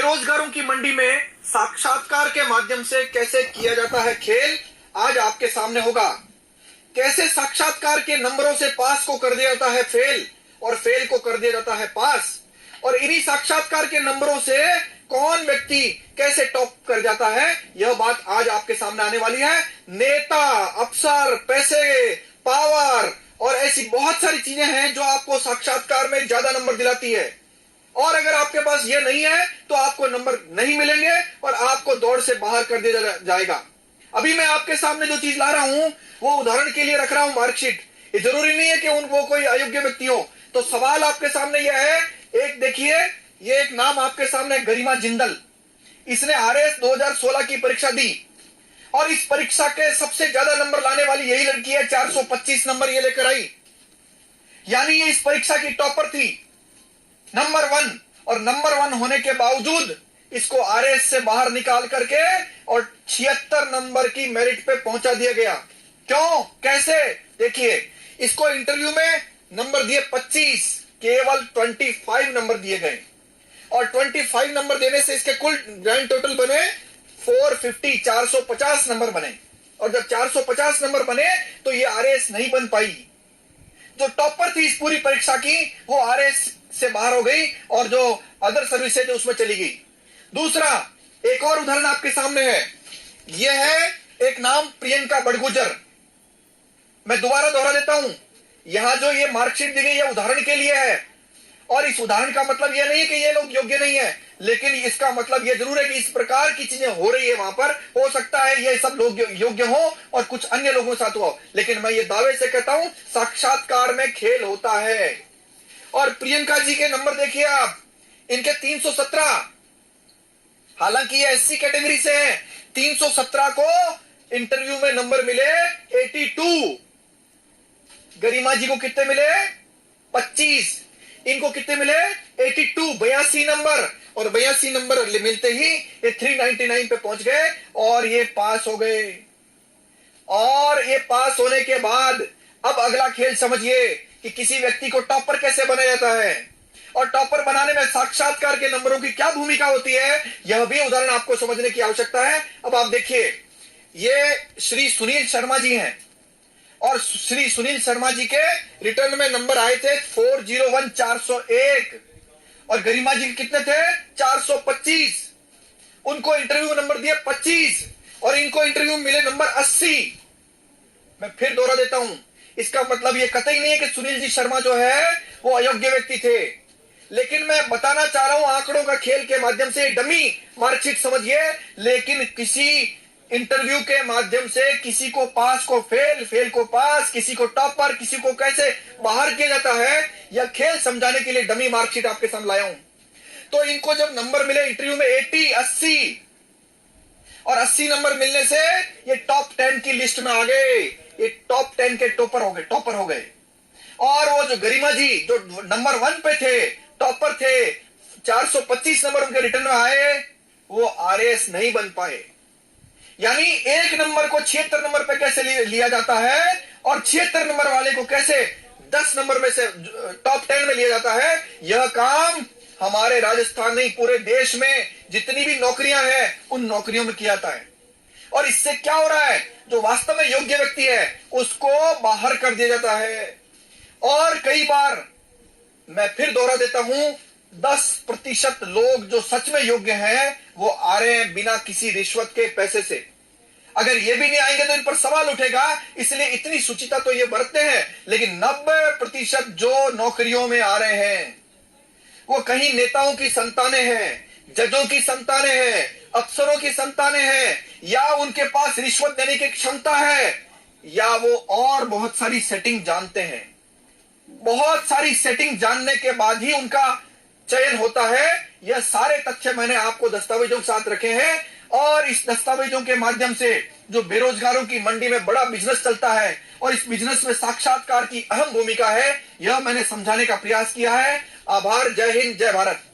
बेरोजगारों की मंडी में साक्षात्कार के माध्यम से कैसे किया जाता है खेल, आज आपके सामने होगा। कैसे साक्षात्कार के नंबरों से पास को कर दिया जाता है फेल और फेल को कर दिया जाता है पास, और इन्हीं साक्षात्कार के नंबरों से कौन व्यक्ति कैसे टॉप कर जाता है, यह बात आज आपके सामने आने वाली है। नेता, अफसर, पैसे, पावर और ऐसी बहुत सारी चीजें हैं जो आपको साक्षात्कार में ज्यादा नंबर दिलाती है, और अगर आपके पास ये नहीं है तो आपको नंबर नहीं मिलेंगे और आपको दौड़ से बाहर कर दिया जाएगा। अभी मैं आपके सामने जो चीज ला रहा हूं वो उदाहरण के लिए रख रहा हूं मार्कशीट। ये जरूरी नहीं है कि वो कोई अयोग्य व्यक्ति हो। तो सवाल आपके सामने यह है, एक देखिए, ये एक नाम आपके सामने, गरिमा जिंदल। इसने आरएएस 2016 की परीक्षा दी और इस परीक्षा के सबसे ज्यादा नंबर लाने वाली यही लड़की है। 425 नंबर ये लेकर आई, यानी ये इस परीक्षा की टॉपर थी, नंबर 1। और नंबर 1 होने के बावजूद इसको आरएएस से बाहर निकाल करके और 76 नंबर की मेरिट पे पहुंचा दिया गया। क्यों, कैसे? देखिए, इसको इंटरव्यू में नंबर दिए 25, केवल 25 नंबर दिए गए, और 25 नंबर देने से इसके कुल ग्रैंड टोटल बने 450, 450 नंबर बने। और जब 450 नंबर बने तो ये आरएएस नहीं बन पाई। जो टॉपर थी इस पूरी परीक्षा की वो आरएएस से बाहर हो गई और जो अदर सर्विसेज उसमें चली गई। दूसरा, एक और उदाहरण आपके सामने है। यह है एक नाम, प्रियंका बड़गुजर। मैं दोबारा दोहरा देता हूं, यहां जो ये मार्कशीट दी गई है उदाहरण के लिए है, और इस उदाहरण का मतलब यह नहीं है कि ये लोग योग्य नहीं है, लेकिन इसका मतलब यह जरूर है कि इस प्रकार की चीजें हो रही है वहां पर। हो सकता है ये सब लोग योग्य हो और कुछ अन्य लोगों के साथ हो, लेकिन मैं ये दावे से कहता हूं साक्षात्कार में खेल होता है। और प्रियंका जी के नंबर देखिए आप, इनके 317, हालांकि ये एससी कैटेगरी से है। 317 को इंटरव्यू में नंबर मिले 82। गरिमा जी को कितने मिले? 25। इनको कितने मिले? 82, 82 नंबर। और 82 नंबर मिलते ही ये 399 पे पहुंच गए और ये पास हो गए। और ये पास होने के बाद अब अगला खेल समझिए कि किसी व्यक्ति को टॉपर कैसे बनाया जाता है, और टॉपर बनाने में साक्षात्कार के नंबरों की क्या भूमिका होती है, यह भी उदाहरण आपको समझने की आवश्यकता है। अब आप देखिए, ये श्री सुनील शर्मा जी हैं, और श्री सुनील शर्मा जी के रिटर्न में नंबर आए थे 401, 401, और गरिमा जी के कितने थे? 425। उनको इंटरव्यू नंबर दिए 25 और इनको इंटरव्यू मिले नंबर 80। मैं फिर दोहरा देता हूं, इसका मतलब यह कतई नहीं है कि सुनील जी शर्मा जो है वो अयोग्य व्यक्ति थे, लेकिन मैं बताना चाह रहा हूं आंकड़ों का खेल के माध्यम से। डमी मार्कशीट समझिए, लेकिन किसी इंटरव्यू के माध्यम से किसी को पास को फेल, फेल को पास, किसी को टॉपर, किसी को कैसे बाहर किया जाता है, यह खेल समझाने के लिए डमी मार्कशीट आपके सामने लाया हूं। तो इनको जब नंबर मिले इंटरव्यू में 80, 80 और 80 नंबर मिलने से ये टॉप 10 की लिस्ट में आ गए। ये टॉप 10 के टॉपर हो गए। और वो जो गरिमा जी जो नंबर 1 पे थे, टॉपर थे, 425 नंबर उनके रिटर्न में आए, वो आरएएस नहीं बन पाए। यानी एक नंबर को 76 नंबर पे कैसे लिया जाता है और 76 नंबर वाले को कैसे 10 नंबर में से टॉप 10 में लिया जाता है, यह काम हमारे राजस्थान नहीं पूरे देश में जितनी भी नौकरियां हैं उन नौकरियों में किया जाता है। और इससे क्या हो रहा है, जो वास्तव में योग्य व्यक्ति है उसको बाहर कर दिया जाता है। और कई बार, मैं फिर दोहरा देता हूं, 10% लोग जो सच में योग्य हैं वो आ रहे हैं बिना किसी रिश्वत के, पैसे से। अगर ये भी नहीं आएंगे तो इन पर सवाल उठेगा, इसलिए इतनी शुचिता तो ये बरतते हैं। लेकिन 90% जो नौकरियों में आ रहे हैं वो कहीं नेताओं की संतानें हैं, जजों की संतानें हैं, अफसरों की संतानें हैं, या उनके पास रिश्वत देने की क्षमता है, या वो और बहुत सारी सेटिंग जानते हैं। बहुत सारी सेटिंग जानने के बाद ही उनका चयन होता है। यह सारे तथ्य मैंने आपको दस्तावेजों के साथ रखे हैं, और इस दस्तावेजों के माध्यम से जो बेरोजगारों की मंडी में बड़ा बिजनेस चलता है और इस बिजनेस में साक्षात्कार की अहम भूमिका है, यह मैंने समझाने का प्रयास किया है। आभार। जय हिंद, जय भारत।